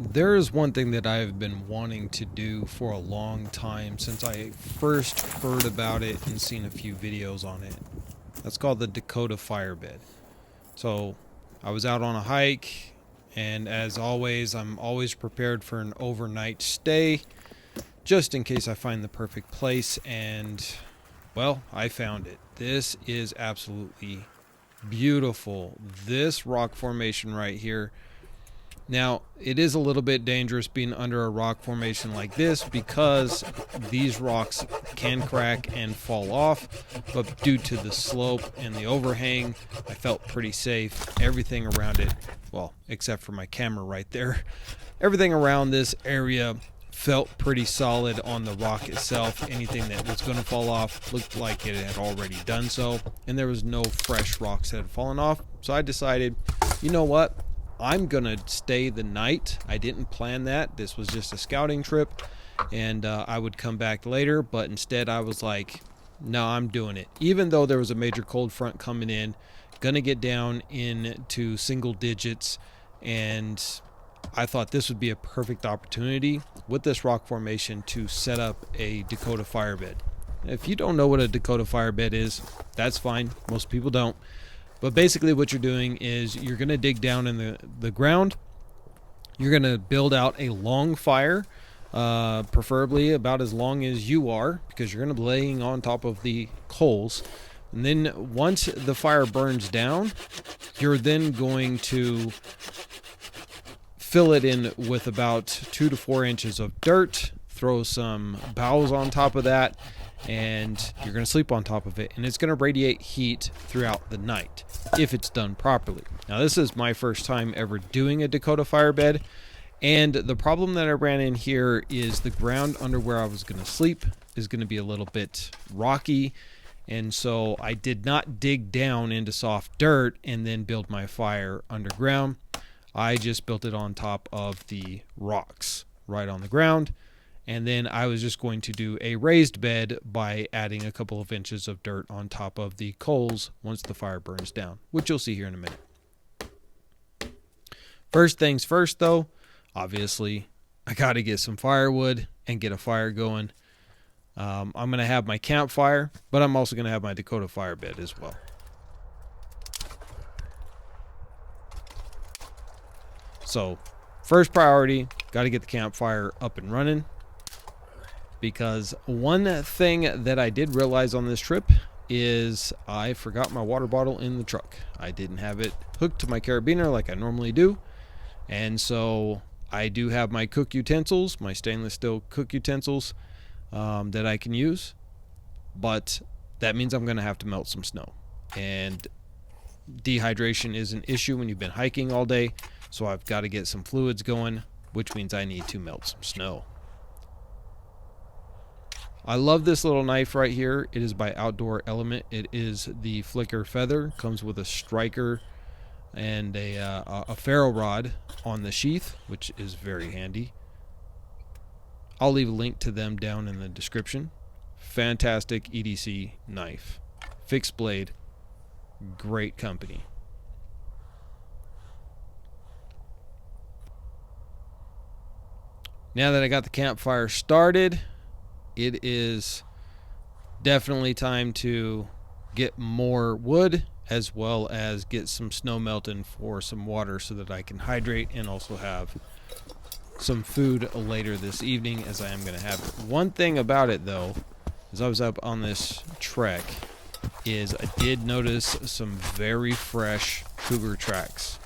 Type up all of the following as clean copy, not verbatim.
There is one thing that I've been wanting to do for a long time since I first heard about it and seen a few videos on it. That's called the Dakota Firebed. So, I was out on a hike, and as always, I'm always prepared for an overnight stay just in case I find the perfect place. And, well, I found it. This is absolutely beautiful. This rock formation right here. Now, it is a little bit dangerous being under a rock formation like this because these rocks can crack and fall off, but due to the slope and the overhang, I felt pretty safe. Everything around it, well, except for my camera right there, everything around this area felt pretty solid on the rock itself. Anything that was going to fall off looked like it had already done so, and there was no fresh rocks that had fallen off. So I decided, you know what? I'm going to stay the night. I didn't plan that. This was just a scouting trip, and I would come back later, but instead I was like, no, I'm doing it. Even though there was a major cold front coming in, going to get down into single digits, and I thought this would be a perfect opportunity with this rock formation to set up a Dakota Firebed. If you don't know what a Dakota Firebed is, that's fine. Most people don't. But basically what you're doing is you're going to dig down in the ground. You're going to build out a long fire, preferably about as long as you are, because you're going to be laying on top of the coals. And then once the fire burns down, you're then going to fill it in with about 2 to 4 inches of dirt, throw some boughs on top of that, and you're going to sleep on top of it, and it's going to radiate heat throughout the night if it's done properly. Now, this is my first time ever doing a Dakota Firebed, and the problem that I ran in here is the ground under where I was going to sleep is going to be a little bit rocky, and so I did not dig down into soft dirt and then build my fire underground. I just built it on top of the rocks right on the ground. And then I was just going to do a raised bed by adding a couple of inches of dirt on top of the coals once the fire burns down, which you'll see here in a minute. First things first, though, obviously, I got to get some firewood and get a fire going. I'm going to have my campfire, but I'm also going to have my Dakota Firebed as well. So, first priority, got to get the campfire up and running. Because one thing that I did realize on this trip is I forgot my water bottle in the truck. I didn't have it hooked to my carabiner like I normally do. And so I do have my cook utensils, my stainless steel cook utensils that I can use. But that means I'm going to have to melt some snow. And dehydration is an issue when you've been hiking all day. So I've got to get some fluids going, which means I need to melt some snow. I love this little knife right here. It is by Outdoor Element. It is the Flicker Feather. Comes with a striker and a ferro rod on the sheath, which is very handy. I'll leave a link to them down in the description. Fantastic EDC knife. Fixed blade. Great company. Now that I got the campfire started, it is definitely time to get more wood as well as get some snow melting for some water so that I can hydrate and also have some food later this evening, as I am going to have it. One thing about it, though, as I was up on this trek, is I did notice some very fresh cougar tracks,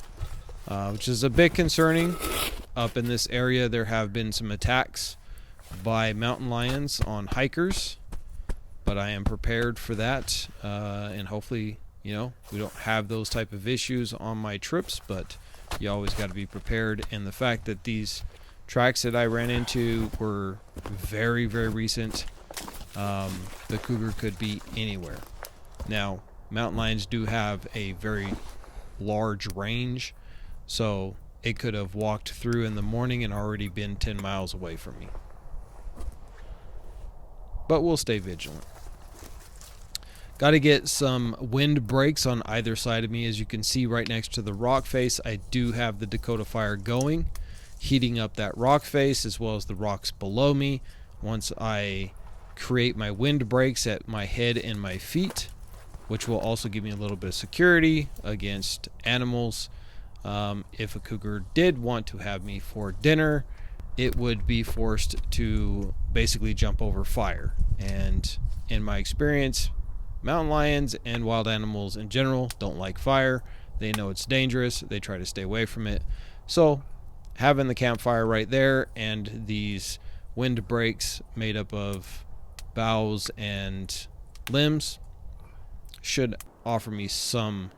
which is a bit concerning. Up in this area, there have been some attacks by mountain lions on hikers, but I am prepared for that, and hopefully, we don't have those type of issues on my trips, but you always got to be prepared. And the fact that these tracks that I ran into were very, very recent, the cougar could be anywhere. Now, mountain lions do have a very large range, so it could have walked through in the morning and already been 10 miles away from me. But we'll stay vigilant. Got to get some wind breaks on either side of me. As you can see right next to the rock face, I do have the Dakota Fire going. heating up that rock face as well as the rocks below me. Once I create my wind breaks at my head and my feet, which will also give me a little bit of security against animals. If a cougar did want to have me for dinner, it would be forced to basically jump over fire. And in my experience, mountain lions and wild animals in general don't like fire. They know it's dangerous. They try to stay away from it. So having the campfire right there and these wind breaks made up of boughs and limbs should offer me some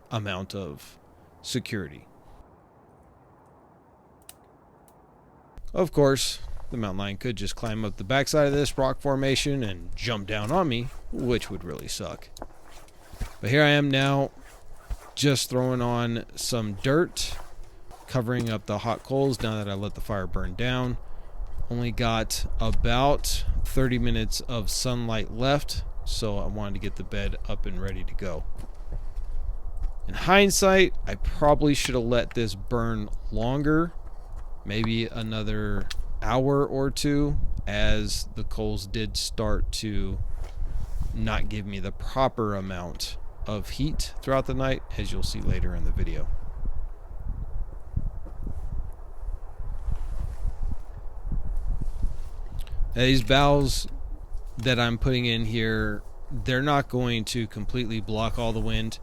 amount of security. Of course, the mountain lion could just climb up the backside of this rock formation and jump down on me, which would really suck. But here I am now, just throwing on some dirt, covering up the hot coals now that I let the fire burn down. Only got about 30 minutes of sunlight left, so I wanted to get the bed up and ready to go. In hindsight, I probably should have let this burn longer, maybe another hour or two, as the coals did start to not give me the proper amount of heat throughout the night, as you'll see later in the video. These boughs that I'm putting in here, they're not going to completely block all the wind,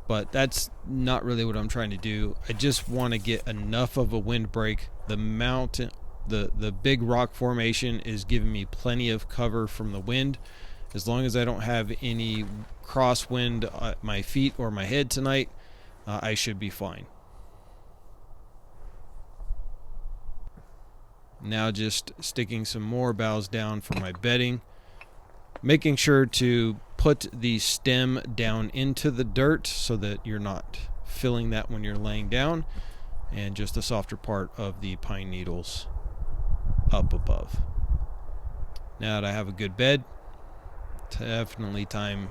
but that's not really what I'm trying to do. I just want to get enough of a wind break. The mountain, the big rock formation is giving me plenty of cover from the wind. As long as I don't have any crosswind at my feet or my head tonight, I should be fine. Now just sticking some more boughs down for my bedding. Making sure to put the stem down into the dirt so that you're not filling that when you're laying down. And just the softer part of the pine needles up above. Now that I have a good bed, definitely time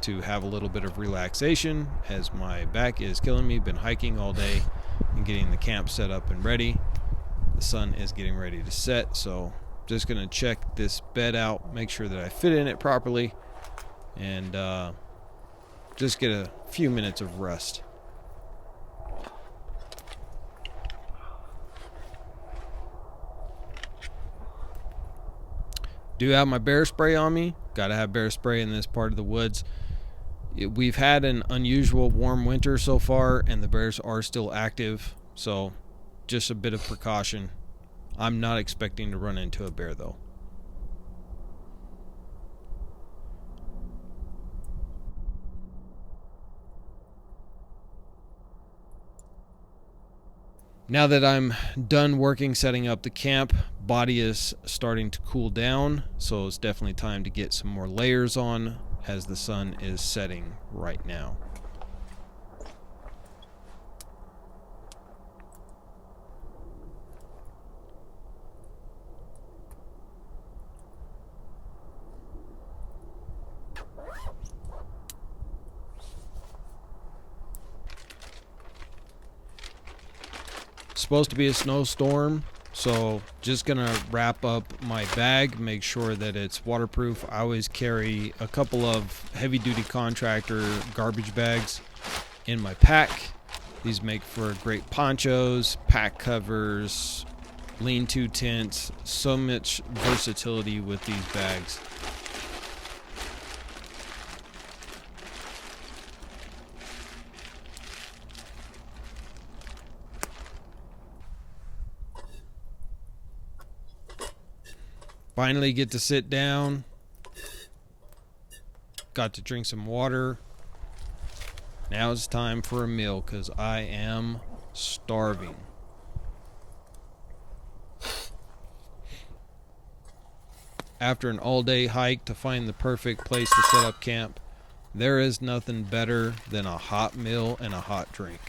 to have a little bit of relaxation as my back is killing me. Been hiking all day and getting the camp set up and ready. The sun is getting ready to set, so just gonna check this bed out, make sure that I fit in it properly, and just get a few minutes of rest. Do have my bear spray on me. Gotta have bear spray in this part of the woods. We've had an unusual warm winter so far, and the bears are still active, so just a bit of precaution. I'm not expecting to run into a bear though. Now that I'm done working setting up the camp, body is starting to cool down, so it's definitely time to get some more layers on as the sun is setting right now. Supposed to be a snowstorm, so just gonna wrap up my bag, make sure that it's waterproof. I always carry a couple of heavy-duty contractor garbage bags in my pack. These make for great ponchos, pack covers, lean-to tents. So much versatility with these bags. Finally get to sit down. Got to drink some water. Now it's time for a meal because I am starving. After an all-day hike to find the perfect place to set up camp, there is nothing better than a hot meal and a hot drink.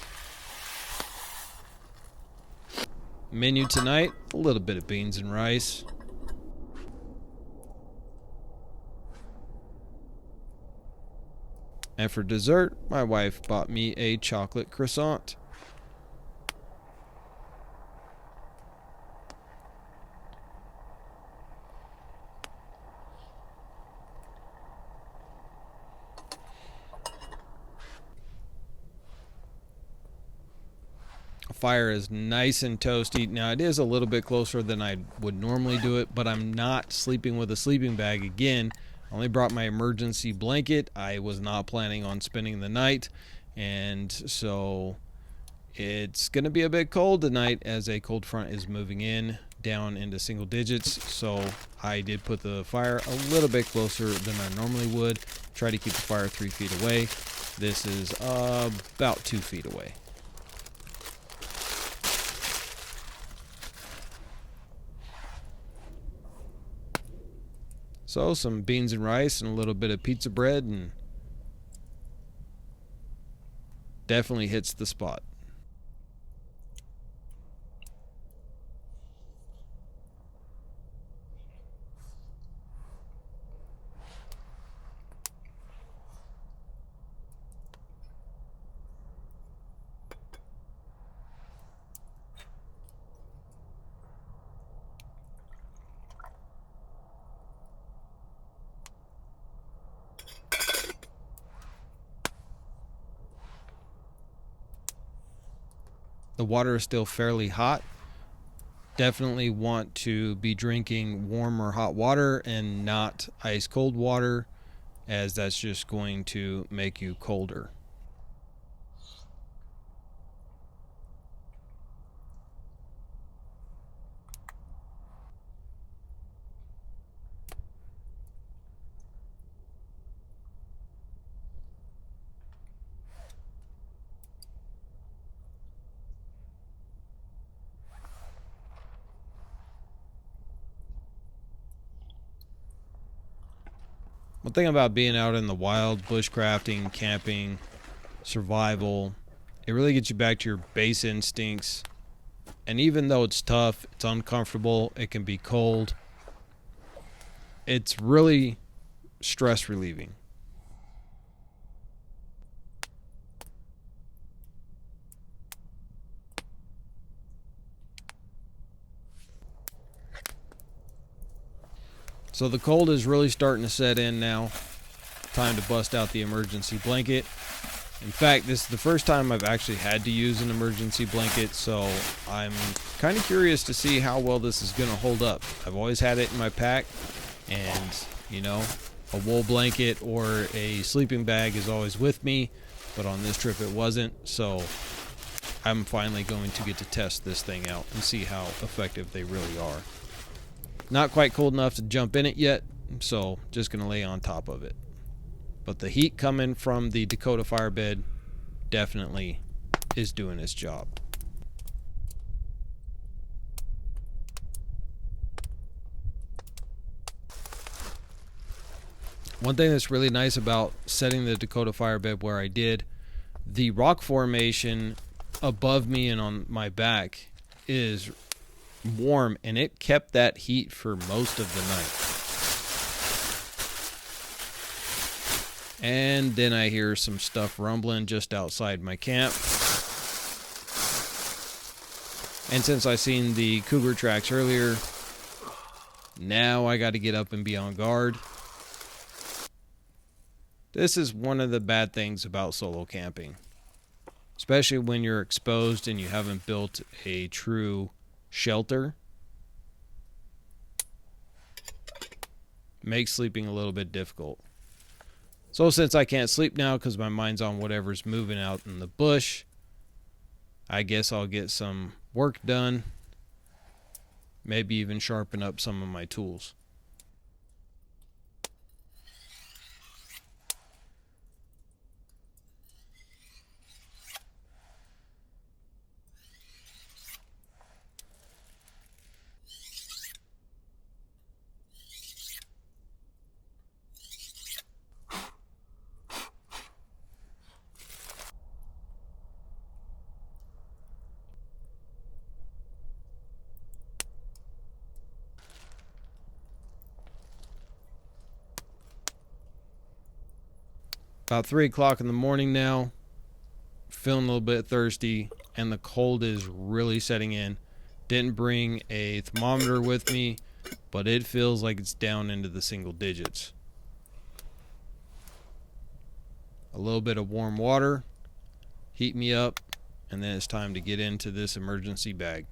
Menu tonight, a little bit of beans and rice. And for dessert, my wife bought me a chocolate croissant. fire is nice and toasty. Now, it is a little bit closer than I would normally do it, but I'm not sleeping with a sleeping bag again. I only brought my emergency blanket. I was not planning on spending the night, and so it's going to be a bit cold tonight as a cold front is moving in down into single digits. So I did put the fire a little bit closer than I normally would. Try to keep the fire 3 feet away. This is about 2 feet away. So some beans and rice and a little bit of pizza bread, and definitely hits the spot. The water is still fairly hot. Definitely want to be drinking warm or hot water and not ice cold water, as that's just going to make you colder. One thing about being out in the wild, bushcrafting, camping, survival, it really gets you back to your base instincts. And even though it's tough, it's uncomfortable, it can be cold, it's really stress relieving. So the cold is really starting to set in now. Time to bust out the emergency blanket. In fact, this is the first time I've actually had to use an emergency blanket, so I'm kind of curious to see how well this is going to hold up. I've always had it in my pack, and, you know, a wool blanket or a sleeping bag is always with me, but on this trip it wasn't, so I'm finally going to get to test this thing out and see how effective they really are. Not quite cold enough to jump in it yet, so just going to lay on top of it. But the heat coming from the Dakota Firebed definitely is doing its job. One thing that's really nice about setting the Dakota Firebed where I did, the rock formation above me and on my back is warm, and it kept that heat for most of the night. And then I hear some stuff rumbling just outside my camp. And since I seen the cougar tracks earlier, now I got to get up and be on guard. This is one of the bad things about solo camping, especially when you're exposed and you haven't built a true shelter. Makes sleeping a little bit difficult. So since I can't sleep now because my mind's on whatever's moving out in the bush, I guess I'll get some work done. Maybe even sharpen up some of my tools. About 3 o'clock in the morning now, feeling a little bit thirsty, and the cold is really setting in. Didn't bring a thermometer with me, but it feels like it's down into the single digits. A little bit of warm water, heat me up, and then it's time to get into this emergency bag.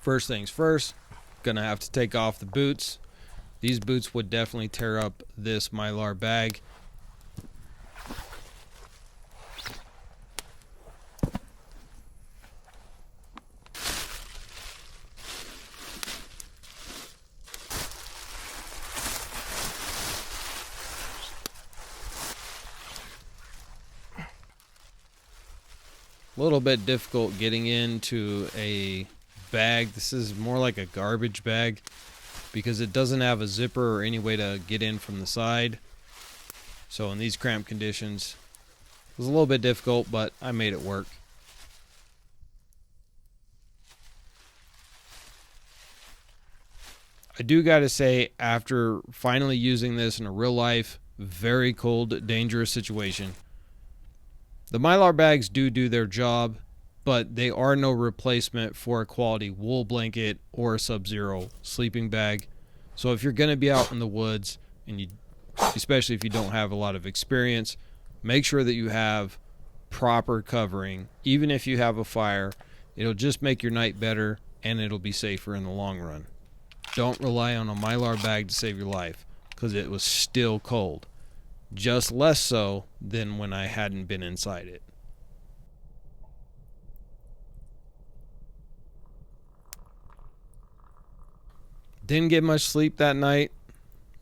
First things first, gonna have to take off the boots. These boots would definitely tear up this Mylar bag. A little bit difficult getting into a bag. This is more like a garbage bag because it doesn't have a zipper or any way to get in from the side. So in these cramped conditions, it was a little bit difficult, but I made it work. I do gotta say, after finally using this in a real life, very cold, dangerous situation, the Mylar bags do their job, but they are no replacement for a quality wool blanket or a Sub-Zero sleeping bag. So if you're going to be out in the woods, and especially if you don't have a lot of experience, make sure that you have proper covering. Even if you have a fire, it'll just make your night better, and it'll be safer in the long run. Don't rely on a Mylar bag to save your life, because it was still cold. Just less so than when I hadn't been inside it. Didn't get much sleep that night,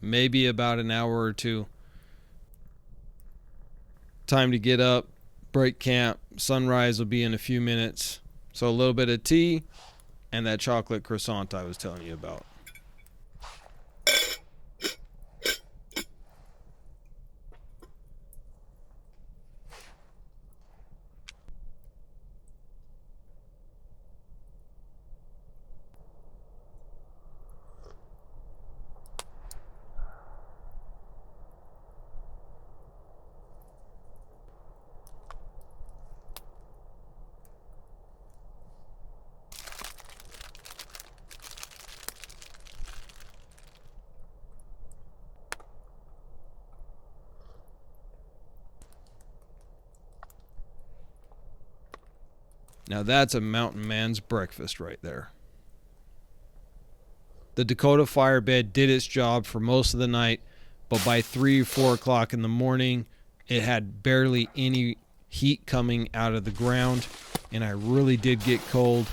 maybe about an hour or two. Time to get up, break camp. Sunrise will be in a few minutes. So a little bit of tea and that chocolate croissant I was telling you about. Now that's a mountain man's breakfast right there. The Dakota fire bed did its job for most of the night, but by 3 or 4 o'clock in the morning, it had barely any heat coming out of the ground, and I really did get cold.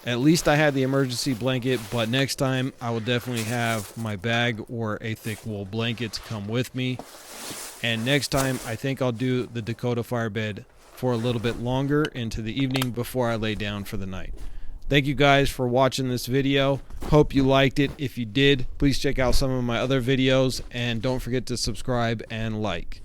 At least I had the emergency blanket, but next time I will definitely have my bag or a thick wool blanket to come with me. And next time, I think I'll do the Dakota fire bed for a little bit longer into the evening before I lay down for the night. Thank you guys for watching this video. Hope you liked it. If you did, please check out some of my other videos and don't forget to subscribe and like.